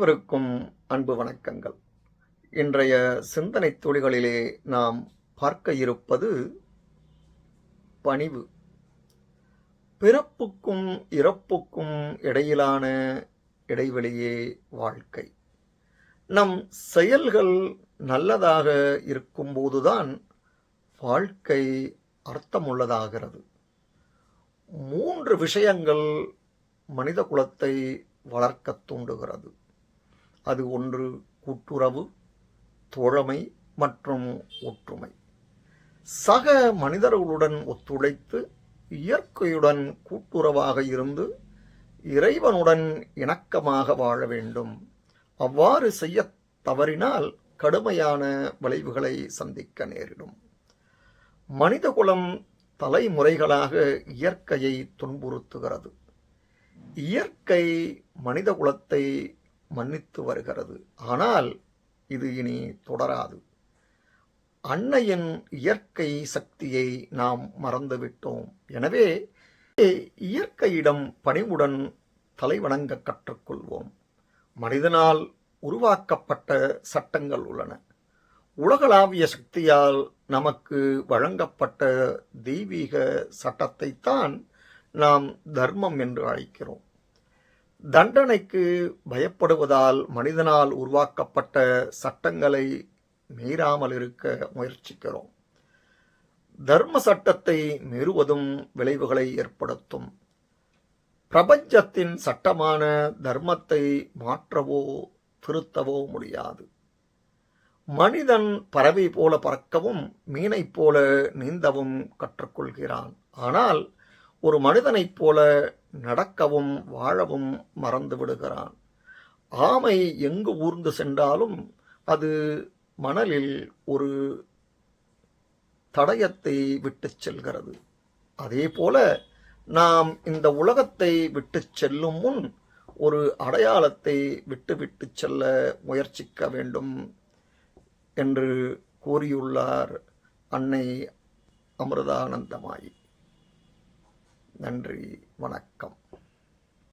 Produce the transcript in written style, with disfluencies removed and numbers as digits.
அனைவருக்கும் அன்பு வணக்கங்கள். இன்றைய சிந்தனை துளிகளிலே நாம் பார்க்க இருப்பது பணிவு. பிறப்புக்கும் இறப்புக்கும் இடையிலான இடைவெளியே வாழ்க்கை. நம் செயல்கள் நல்லதாக இருக்கும்போதுதான் வாழ்க்கை அர்த்தமுள்ளதாகிறது. 3 விஷயங்கள் மனித குலத்தை வளர்க்கத் தூண்டுகிறது. அது ஒன்று கூட்டுறவு, தோழமை மற்றும் ஒற்றுமை. சக மனிதர்களுடன் ஒத்துழைத்து இயற்கையுடன் கூட்டுறவாக இருந்து இறைவனுடன் இணக்கமாக வாழ வேண்டும். அவ்வாறு செய்ய தவறினால் கடுமையான விளைவுகளை சந்திக்க நேரிடும். மனிதகுலம் தலைமுறைகளாக இயற்கையை துன்புறுத்துகிறது. இயற்கை மனித குலத்தை மன்னித்து வருகிறது. ஆனால் இது இனி தொடராது. அன்னையின் இயற்கை சக்தியை நாம் மறந்துவிட்டோம். எனவே இயற்கையிடம் பணிவுடன் தலைவணங்க கற்றுக்கொள்வோம். மனிதனால் உருவாக்கப்பட்ட சட்டங்கள் உள்ளன. உலகளாவிய சக்தியால் நமக்கு வழங்கப்பட்ட தெய்வீக சட்டத்தைத்தான் நாம் தர்மம் என்று அழைக்கிறோம். தண்டனைக்கு பயப்படுவதால் மனிதனால் உருவாக்கப்பட்ட சட்டங்களை மீறாமல் இருக்க முயற்சிக்கிறோம். தர்ம சட்டத்தை மீறுவதும் விளைவுகளை ஏற்படுத்தும். பிரபஞ்சத்தின் சட்டமான தர்மத்தை மாற்றவோ திருத்தவோ முடியாது. மனிதன் பறவை போல பறக்கவும் மீனைப் போல நீந்தவும் கற்றுக்கொள்கிறான். ஆனால் ஒரு மனிதனைப் போல நடக்கவும் வாழவும் மறந்து விடுகிறான். ஆமை எங்கு ஊர்ந்து சென்றாலும் அது மணலில் ஒரு தடயத்தை விட்டு செல்கிறது. அதே போல நாம் இந்த உலகத்தை விட்டு செல்லும் முன் ஒரு அடையாளத்தை விட்டு செல்ல முயற்சிக்க வேண்டும் என்று கூறியுள்ளார் அன்னை அமிர்தானந்தமாயி. நன்றி, வணக்கம்.